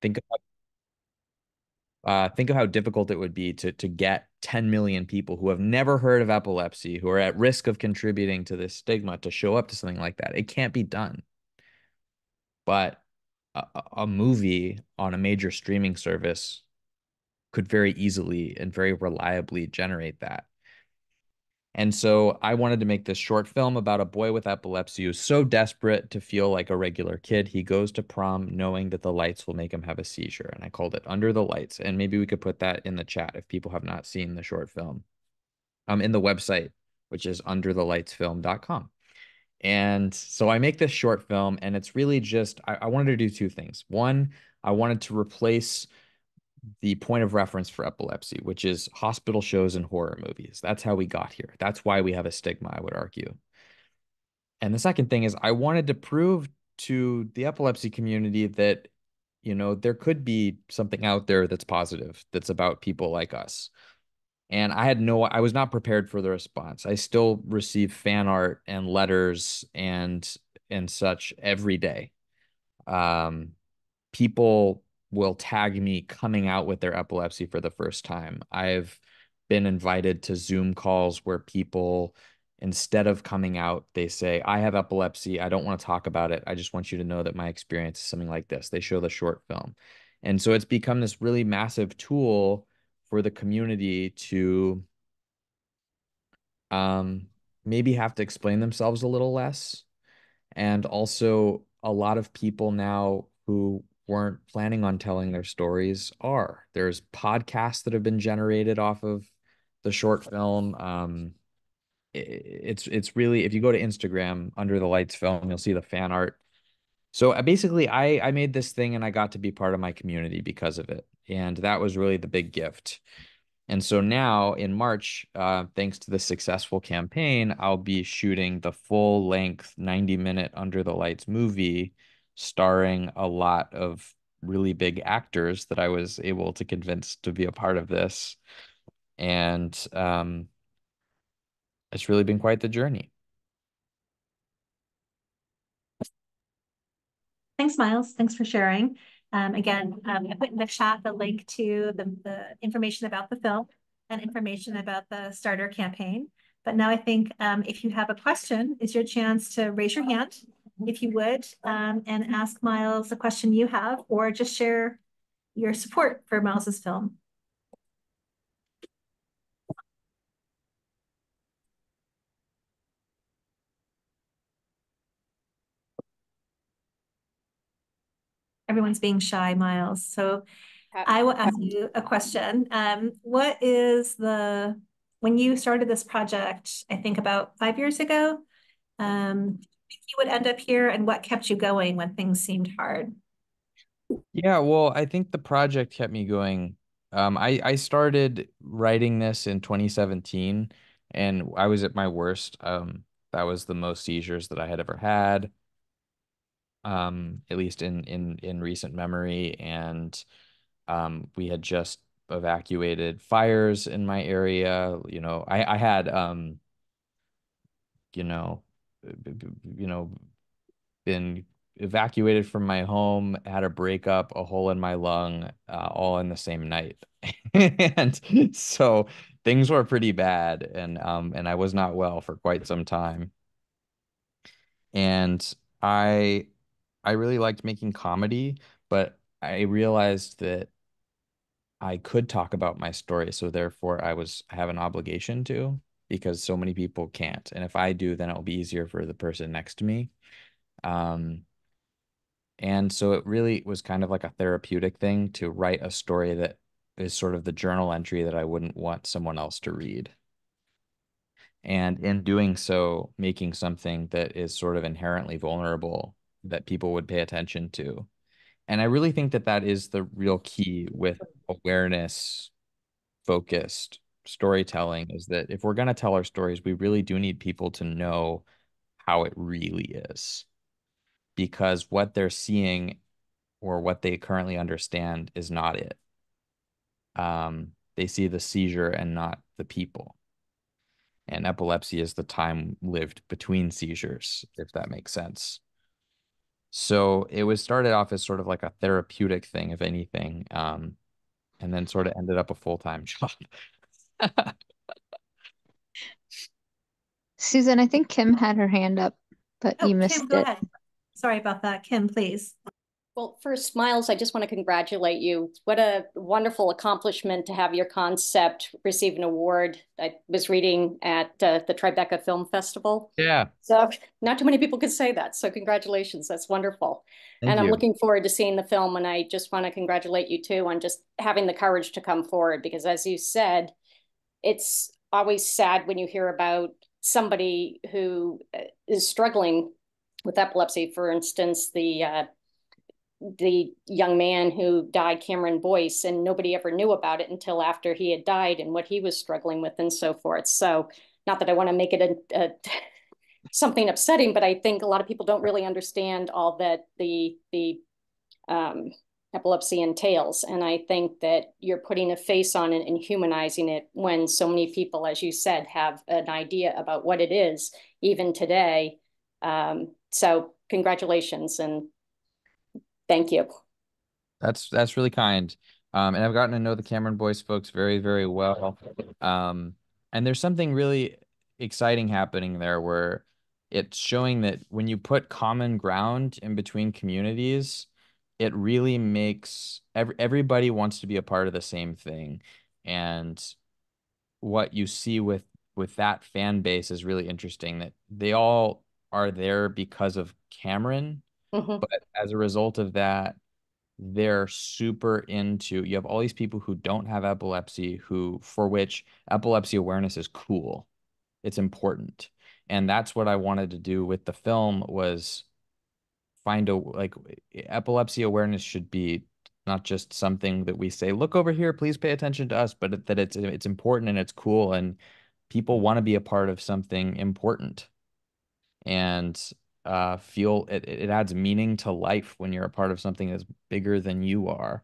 Think think of how difficult it would be to get 10 million people who have never heard of epilepsy, who are at risk of contributing to this stigma, to show up to something like that. It can't be done. But a movie on a major streaming service could very easily and very reliably generate that. And so I wanted to make this short film about a boy with epilepsy who's so desperate to feel like a regular kid, he goes to prom knowing that the lights will make him have a seizure. And I called it Under the Lights. And maybe we could put that in the chat if people have not seen the short film. In the website, which is underthelightsfilm.com. And so I make this short film, and it's really just I wanted to do two things. One, I wanted to replace the point of reference for epilepsy, which is hospital shows and horror movies. That's how we got here. That's why we have a stigma, I would argue. And the second thing is I wanted to prove to the epilepsy community that, there could be something out there that's positive, that's about people like us. And I was not prepared for the response. I still receive fan art and letters and such every day. Um, People will tag me coming out with their epilepsy for the first time. I've been invited to Zoom calls where people, instead of coming out, they say, I have epilepsy. I don't want to talk about it. I just want you to know that my experience is something like this. They show the short film. And so it's become this really massive tool for the community to um, maybe have to explain themselves a little less. And also, a lot of people now who weren't planning on telling their stories are. There's podcasts that have been generated off of the short film. It's really, if you go to Instagram under the lights film, you'll see the fan art. So basically, I made this thing and I got to be part of my community because of it, and that was really the big gift. And so now in March, thanks to the successful campaign, I'll be shooting the full length 90-minute Under the Lights movie starring a lot of really big actors that I was able to convince to be a part of this. And it's really been quite the journey. Thanks, Miles. Thanks for sharing. I put in the chat the link to the information about the film and information about the starter campaign. But now I think if you have a question, it's your chance to raise your hand, if you would, and ask Miles a question you have, or just share your support for Miles's film. Everyone's being shy, Miles. So I will ask you a question. When you started this project, I think about 5 years ago, you would end up here, and what kept you going when things seemed hard? Yeah, well, I think the project kept me going. I started writing this in 2017, and I was at my worst. That was the most seizures that I had ever had, at least in recent memory. And we had just evacuated fires in my area. I had you know, you know, been evacuated from my home, had a breakup, a hole in my lung, all in the same night. And so things were pretty bad, and I was not well for quite some time. And I I really liked making comedy, but I realized that I could talk about my story, so therefore I have an obligation to, because so many people can't. And if I do, then it'll be easier for the person next to me. Um, And so it really was kind of like a therapeutic thing to write a story that is sort of the journal entry that I wouldn't want someone else to read. And in doing so, making something that is sort of inherently vulnerable that people would pay attention to. And I really think that that is the real key with awareness focused storytelling, is that if we're going to tell our stories, we really do need people to know how it really is, because what they're seeing or what they currently understand is not it. They see the seizure and not the people. And epilepsy is the time lived between seizures, if that makes sense. So it was started off as sort of like a therapeutic thing, if anything, and then sort of ended up a full-time job. Susan, I think Kim had her hand up, but Oh, you Kim, missed go it. ahead. Sorry about that. Kim, please. Well, first, Miles, I just want to congratulate you. What a wonderful accomplishment to have your concept receive an award. I was reading at the Tribeca Film Festival. Yeah, So not too many people could say that. So congratulations. That's wonderful. thank And I'm you. looking forward to seeing the film. And I just want to congratulate you too on just having the courage to come forward because as you said, it's always sad when you hear about somebody who is struggling with epilepsy. For instance, the young man who died, Cameron Boyce, and nobody ever knew about it until after he had died and what he was struggling with and so forth. So, not that I want to make it something upsetting, but I think a lot of people don't really understand all that the um, epilepsy entails. And I think that you're putting a face on it and humanizing it when so many people, as you said, have an idea about what it is, even today. So, congratulations and thank you. That's really kind. And I've gotten to know the Cameron Boyce folks very, very well. And there's something really exciting happening there where it's showing that when you put common ground in between communities, it really makes everybody wants to be a part of the same thing. And what you see with that fan base is really interesting that they all are there because of Cameron, Mhm. but as a result of that they're super into you have all these people who don't have epilepsy who for which epilepsy awareness is cool. It's important. And that's what I wanted to do with the film was find a like epilepsy awareness should be not just something that we say, look over here, please pay attention to us, but that it's important and it's cool and people want to be a part of something important and feel it adds meaning to life when you're a part of something that's bigger than you are.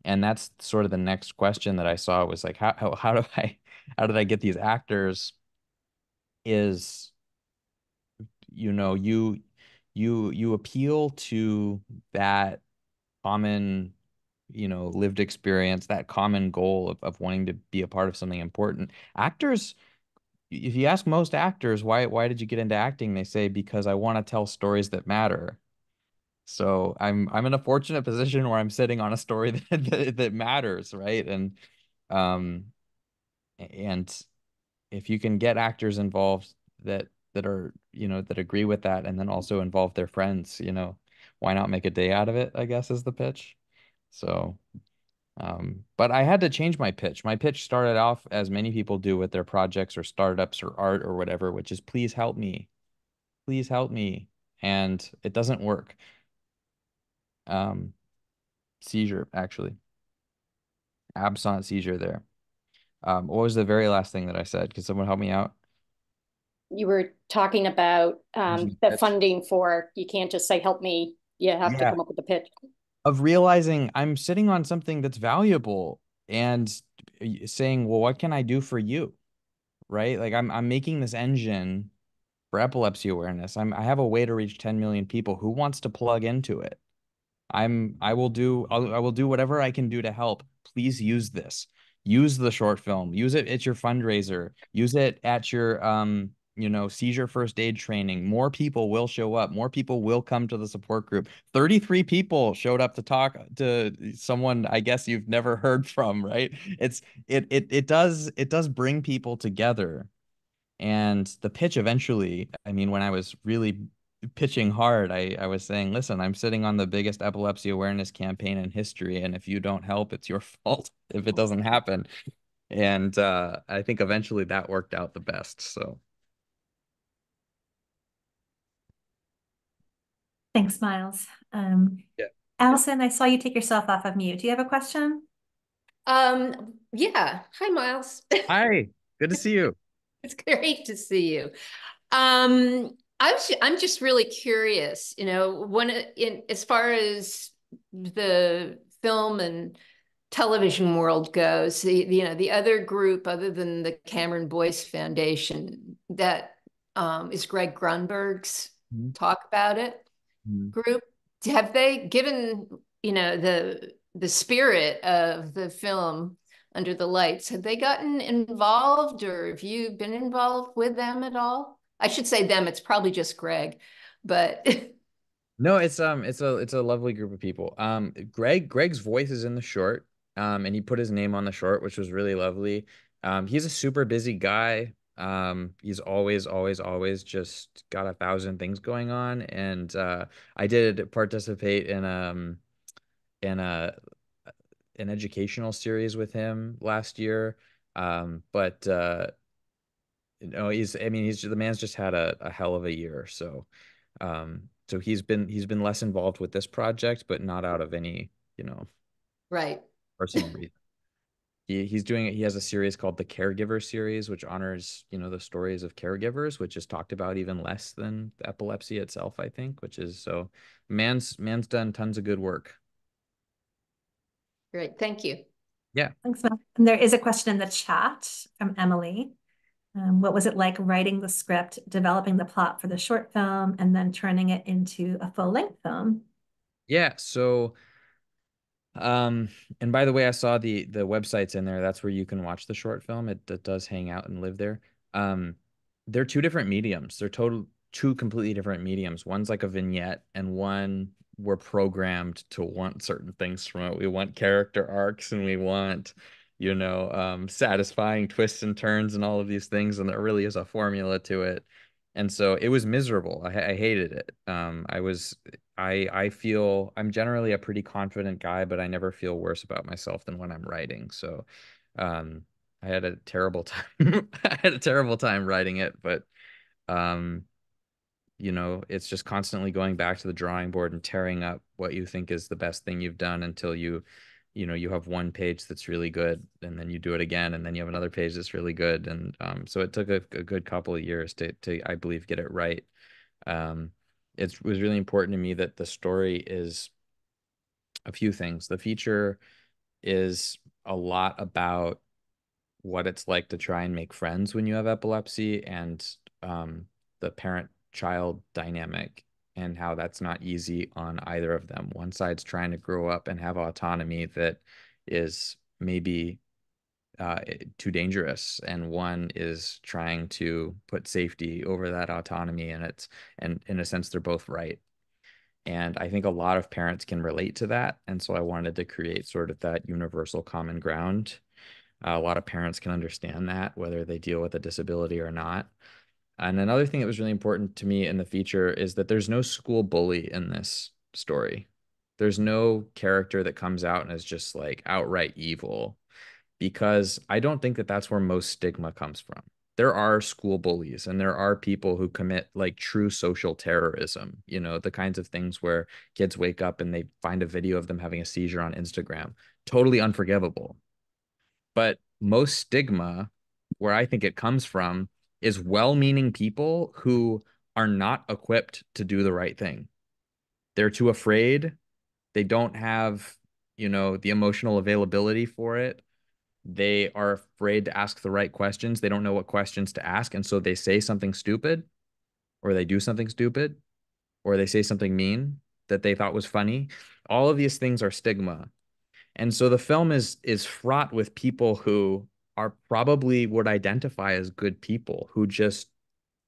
And that's sort of the next question that I saw was like, how do I how did I get these actors? Is you know you appeal to that common lived experience, that common goal of wanting to be a part of something important. Actors, if you ask most actors why did you get into acting, they say because I want to tell stories that matter. So I'm in a fortunate position where I'm sitting on a story that matters, right? Um and if you can get actors involved that are, that agree with that and then also involve their friends, why not make a day out of it, I guess is the pitch. So, but I had to change my pitch. My pitch started off as many people do with their projects or startups or art or whatever, which is please help me. Please help me. And it doesn't work. Um, Seizure, actually. Absent seizure there. What was the very last thing that I said? Could someone help me out? You were talking about Changing the the pitch. funding for, you can't just say, help me. You have to Yeah. come up with a pitch. Of realizing I'm sitting on something that's valuable and saying, well, what can I do for you? Right? Like I'm making this engine for epilepsy awareness. I have a way to reach 10 million people. Who wants to plug into it? I will do whatever I can do to help. Please use this. Use the short film. Use it at your fundraiser. Use it at your seizure first aid training. More people will show up. More people will come to the support group. 33 people showed up to talk to someone I guess you've never heard from, right? It does bring people together. And the pitch eventually, I mean, when I was really pitching hard, I was saying, listen, I'm sitting on the biggest epilepsy awareness campaign in history, and if you don't help, it's your fault if it doesn't happen. And I think eventually that worked out the best. So Thanks, Miles. yeah. Allison, I saw you take yourself off of mute. Do you have a question? Yeah. Hi, Miles. Hi, good to see you. It's great to see you. I'm just really curious, when in as far as the film and television world goes, the other group other than the Cameron Boyce Foundation that is Greg Grunberg's Mhm. Talk About It Mhm. group. have they, given, the spirit of the film Under the Lights, have they gotten involved, or have you been involved with them at all? I should say them, it's probably just Greg, but No, it's a lovely group of people. Greg's voice is in the short. And he put his name on the short, which was really lovely. He's a super busy guy. He's always just got 1,000 things going on. And I did participate in an educational series with him last year. But no, he's the man's just had a hell of a year. So he's been less involved with this project, but not out of any, right. personal reason. He has a series called the Caregiver series, which honors, the stories of caregivers, which is talked about even less than the epilepsy itself, I think, which is so man's done tons of good work. Great, thank you. Yeah. Thanks, Mel. And there is a question in the chat from Emily. What was it like writing the script, developing the plot for the short film, and then turning it into a full-length film? Yeah. So, and by the way, I saw the websites in there. That's where you can watch the short film. It does hang out and live there. Um, they're two different mediums. They're two completely different mediums. One's like a vignette, and one we're programmed to want certain things from it. We want character arcs, and we want, satisfying twists and turns and all of these things. And there really is a formula to it. And so it was miserable. I hated it. I feel I'm generally a pretty confident guy, but I never feel worse about myself than when I'm writing. So, I had a terrible time. I had a terrible time writing it, but um, it's just constantly going back to the drawing board and tearing up what you think is the best thing you've done until you have one page that's really good, and then you do it again, and then you have another page that's really good. And so it took a good couple of years to I believe get it right. Um, it was really important to me that the story is a few things. The feature is a lot about what it's like to try and make friends when you have epilepsy, and the parent-child dynamic, and how that's not easy on either of them. One side's trying to grow up and have autonomy that is maybe too dangerous, and one is trying to put safety over that autonomy, and in a sense they're both right. And I think a lot of parents can relate to that, and so I wanted to create sort of that universal common ground. A lot of parents can understand that, whether they deal with a disability or not. And another thing that was really important to me in the feature is that there's no school bully in this story. There's no character that comes out and is just like outright evil, because I don't think that that's where most stigma comes from. There are school bullies, and there are people who commit like true social terrorism, the kinds of things where kids wake up and they find a video of them having a seizure on Instagram. Totally unforgivable. But most stigma, where I think it comes from, is well-meaning people who are not equipped to do the right thing. They're too afraid. They don't have, the emotional availability for it. They are afraid to ask the right questions. They don't know what questions to ask. And so they say something stupid, or they do something stupid, or they say something mean that they thought was funny. All of these things are stigma. And so the film is fraught with people who are probably would identify as good people who just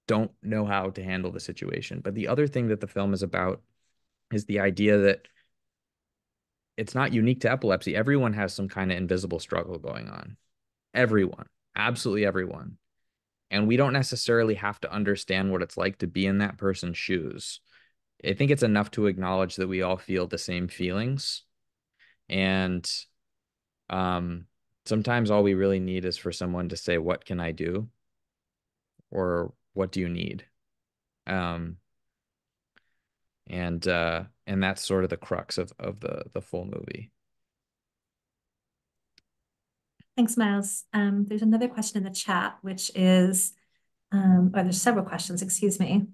don't know how to handle the situation. But the other thing that the film is about is the idea that it's not unique to epilepsy. Everyone has some kind of invisible struggle going on. Everyone, absolutely everyone. And we don't necessarily have to understand what it's like to be in that person's shoes. I think it's enough to acknowledge that we all feel the same feelings. And sometimes all we really need is for someone to say, "What can I do?" or "What do you need?" Um, and that's sort of the crux of the full movie. Thanks, Miles. There's another question in the chat, which is, or there's several questions, excuse me.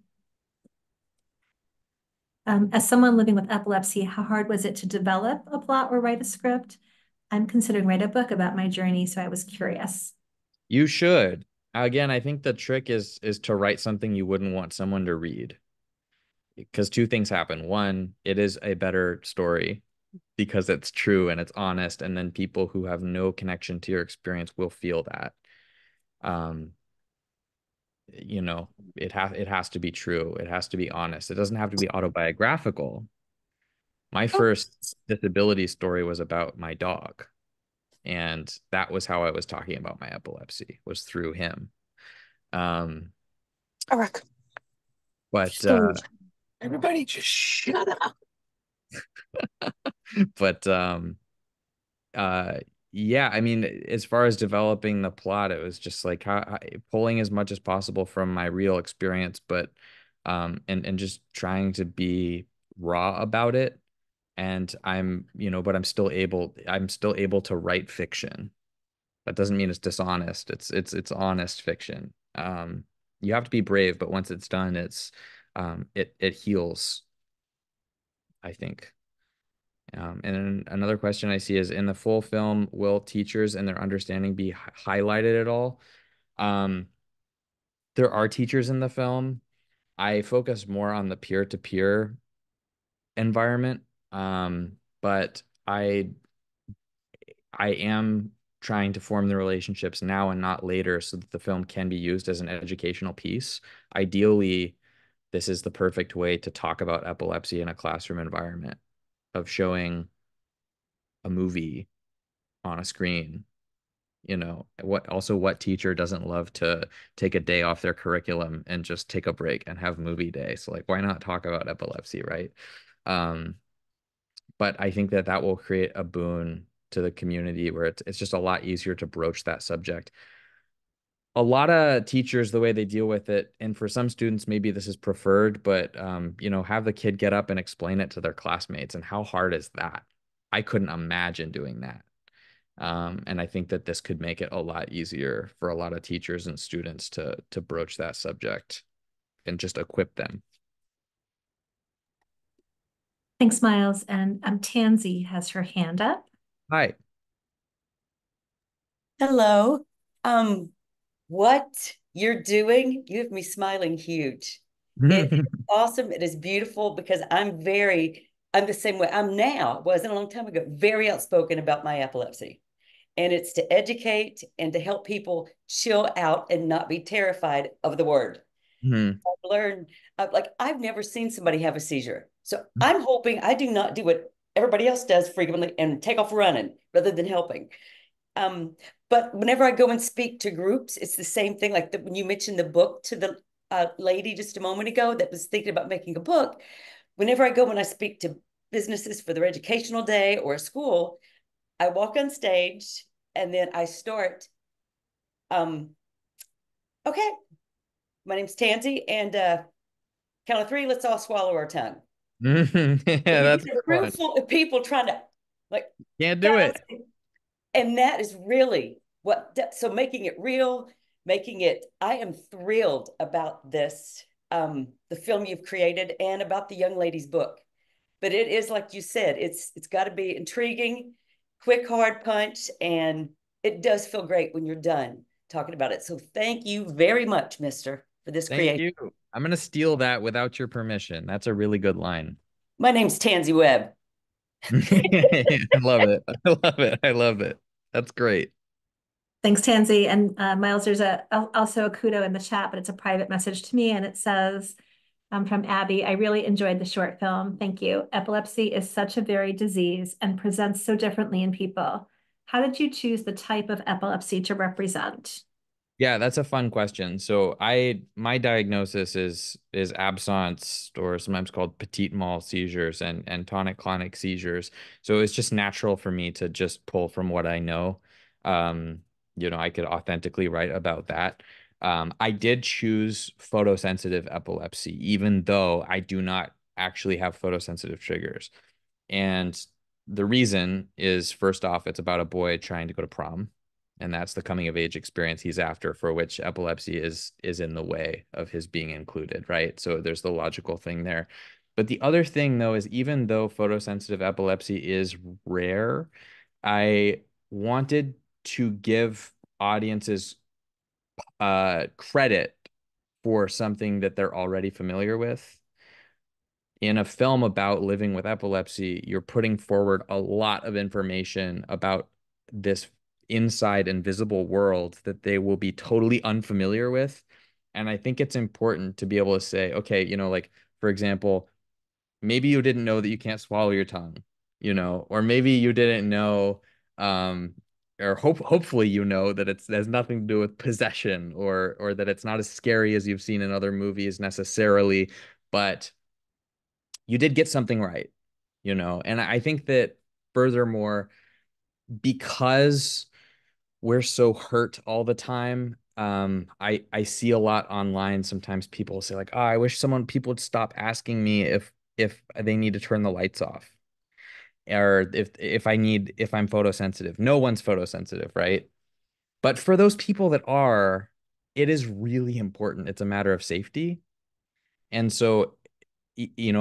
As someone living with epilepsy, how hard was it to develop a plot or write a script? I'm considering write a book about my journey, so I was curious. You should. Again, I think the trick is to write something you wouldn't want someone to read. because two things happen. One, it is a better story because it's true and it's honest, and then people who have no connection to your experience will feel that. Um, it has to be true. It has to be honest. It doesn't have to be autobiographical. My first disability story was about my dog, and that was how I was talking about my epilepsy, was through him. Um, Eric, but everybody just shut up. but uh yeah, I mean, as far as developing the plot, it was just like pulling as much as possible from my real experience, but and just trying to be raw about it. And but I'm still able to write fiction. That doesn't mean it's dishonest. It's honest fiction. You have to be brave, but once it's done, it heals, I think. And then another question I see is, in the full film, will teachers and their understanding be highlighted at all? Um, there are teachers in the film. I focus more on the peer-to-peer environment. But I am trying to form the relationships now and not later so that the film can be used as an educational piece. Ideally, this is the perfect way to talk about epilepsy in a classroom environment, of showing a movie on a screen. What teacher doesn't love to take a day off their curriculum and just take a break and have movie day? So like, why not talk about epilepsy, right? Um, but I think that will create a boon to the community where it's just a lot easier to broach that subject. A lot of teachers, the way they deal with it, and for some students, maybe this is preferred, but have the kid get up and explain it to their classmates. And how hard is that? I couldn't imagine doing that. And I think that this could make it a lot easier for a lot of teachers and students to broach that subject and just equip them. Thanks, Miles. And Tansy has her hand up. Hi. Hello. What you're doing, you have me smiling huge. It is awesome. It is beautiful because I'm the same way. Wasn't a long time ago, very outspoken about my epilepsy. And it's to educate and to help people chill out and not be terrified of the word. Hmm. I've learned, I've never seen somebody have a seizure. So I'm hoping I do not do what everybody else does frequently and take off running rather than helping. But whenever I go and speak to groups, it's the same thing. Like when you mentioned the book to the lady just a moment ago that was thinking about making a book, whenever I go and I speak to businesses for their educational day or a school, I walk on stage and then I start, okay, my name's Tansy, and count of three, let's all swallow our tongue. Yeah, that's a room full of people trying to can't do it. And that is really so making it real, I am thrilled about this, the film you've created and about the young lady's book. But it is, like you said, it's got to be intriguing, quick, hard punch, and it does feel great when you're done talking about it. So thank you very much, mister, for this creation. Thank you. I'm going to steal that without your permission. That's a really good line. My name's Tansy Webb. I love it. I love it. I love it. That's great. Thanks, Tansy. And Miles, there's also a kudo in the chat, but it's a private message to me. And it says, from Abby, I really enjoyed the short film. Thank you. Epilepsy is such a varied disease and presents so differently in people. How did you choose the type of epilepsy to represent? Yeah, that's a fun question. So my diagnosis is absence, or sometimes called petit mal seizures, and tonic-clonic seizures. So it's just natural for me to just pull from what I know. I could authentically write about that. I did choose photosensitive epilepsy, even though I do not actually have photosensitive triggers. And the reason is, first off, it's about a boy trying to go to prom. And that's the coming of age experience he's after, for which epilepsy is in the way of his being included, right? So there's the logical thing there. But the other thing, though, is even though photosensitive epilepsy is rare, I wanted to give audiences credit for something that they're already familiar with. in a film about living with epilepsy, you're putting forward a lot of information about this inside invisible world that they will be totally unfamiliar with. And I think it's important to be able to say, okay, like, for example, maybe you didn't know that you can't swallow your tongue, or maybe you didn't know, um, or hopefully that it has nothing to do with possession, or that it's not as scary as you've seen in other movies necessarily, but you did get something right, And I think that furthermore, because we're so hurt all the time, I see a lot online. Sometimes people say like, "Oh, I wish people would stop asking me if they need to turn the lights off, or if I'm photosensitive." No one's photosensitive, right? But for those people that are, it is really important. It's a matter of safety. And so,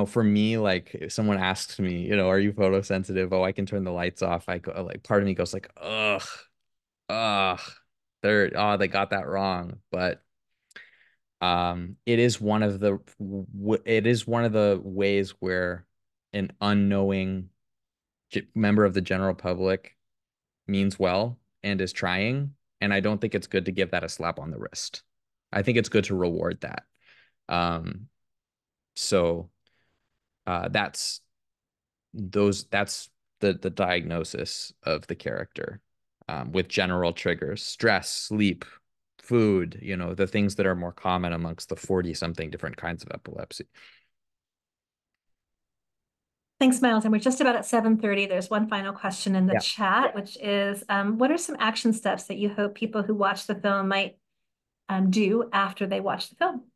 for me, like, if someone asks me, are you photosensitive? Oh, I can turn the lights off. I go, like, part of me goes like, ugh, ugh, they got that wrong. But it is one of the ways where an unknowing member of the general public means well and is trying. And I don't think it's good to give that a slap on the wrist. I think it's good to reward that. Um, so that's that's the diagnosis of the character, with general triggers: stress, sleep, food, the things that are more common amongst the 40 something different kinds of epilepsy. Thanks, Miles. And we're just about at 7:30. There's one final question in the Yeah. chat, which is, what are some action steps that you hope people who watch the film might do after they watch the film?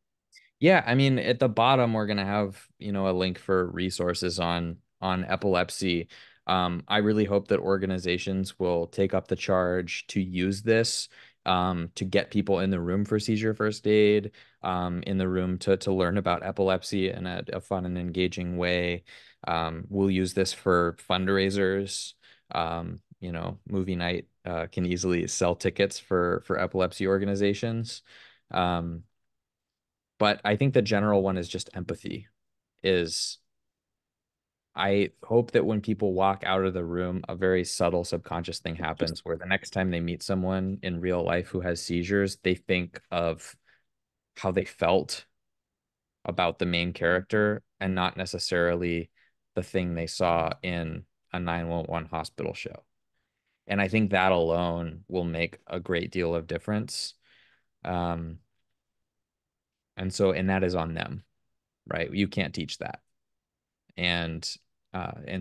Yeah, I mean, at the bottom, we're gonna have, a link for resources on epilepsy. I really hope that organizations will take up the charge to use this, to get people in the room for seizure first aid, in the room to learn about epilepsy in a fun and engaging way. We'll use this for fundraisers. Movie night can easily sell tickets for epilepsy organizations. Um, but I think the general one is just empathy. Is I hope that when people walk out of the room, a very subtle subconscious thing happens where the next time they meet someone in real life who has seizures, they think of how they felt about the main character and not necessarily the thing they saw in a 911 hospital show. And I think that alone will make a great deal of difference. Um, and that is on them, right? You can't teach that. And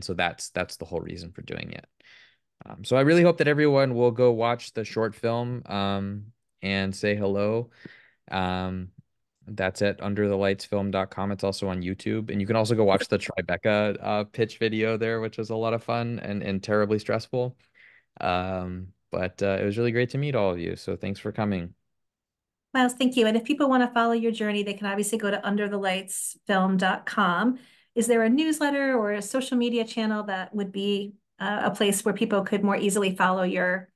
so that's the whole reason for doing it. So I really hope that everyone will go watch the short film, and say hello. That's at underthelightsfilm.com. It's also on YouTube, and you can also go watch the Tribeca pitch video there, which was a lot of fun and terribly stressful. But it was really great to meet all of you. So thanks for coming. Miles, thank you. And if people want to follow your journey, they can obviously go to underthelightsfilm.com. Is there a newsletter or a social media channel that would be a place where people could more easily follow your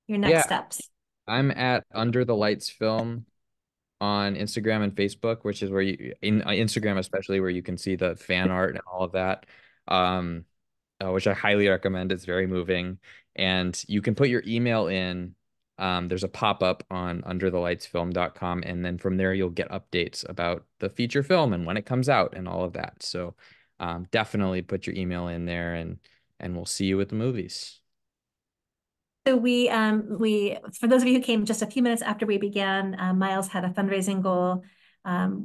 next Yeah, steps? I'm at Under the Lights Film on Instagram and Facebook, which is where in Instagram especially, where you can see the fan art and all of that, um, which I highly recommend. It's very moving, and you can put your email in. There's a pop-up on underthelightsfilm.com, and then from there you'll get updates about the feature film and when it comes out and all of that. So definitely put your email in there, and we'll see you at the movies. So for those of you who came just a few minutes after we began, Miles had a fundraising goal,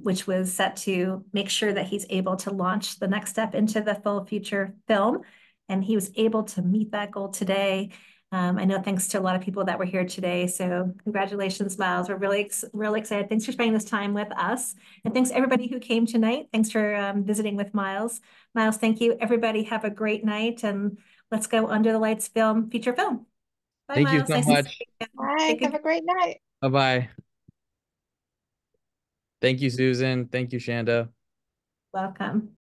which was set to make sure that he's able to launch the next step into the full feature film. And he was able to meet that goal today. I know thanks to a lot of people that were here today. So congratulations, Miles. We're really excited. Thanks for spending this time with us. And thanks to everybody who came tonight. Thanks for visiting with Miles. Miles, thank you. Everybody have a great night, and let's go Under the Lights feature film. Bye, Thank you Miles. so Nice to see much. you. Bye. Have a great night. Bye-bye. Thank you, Susan. Thank you, Shanda. Welcome.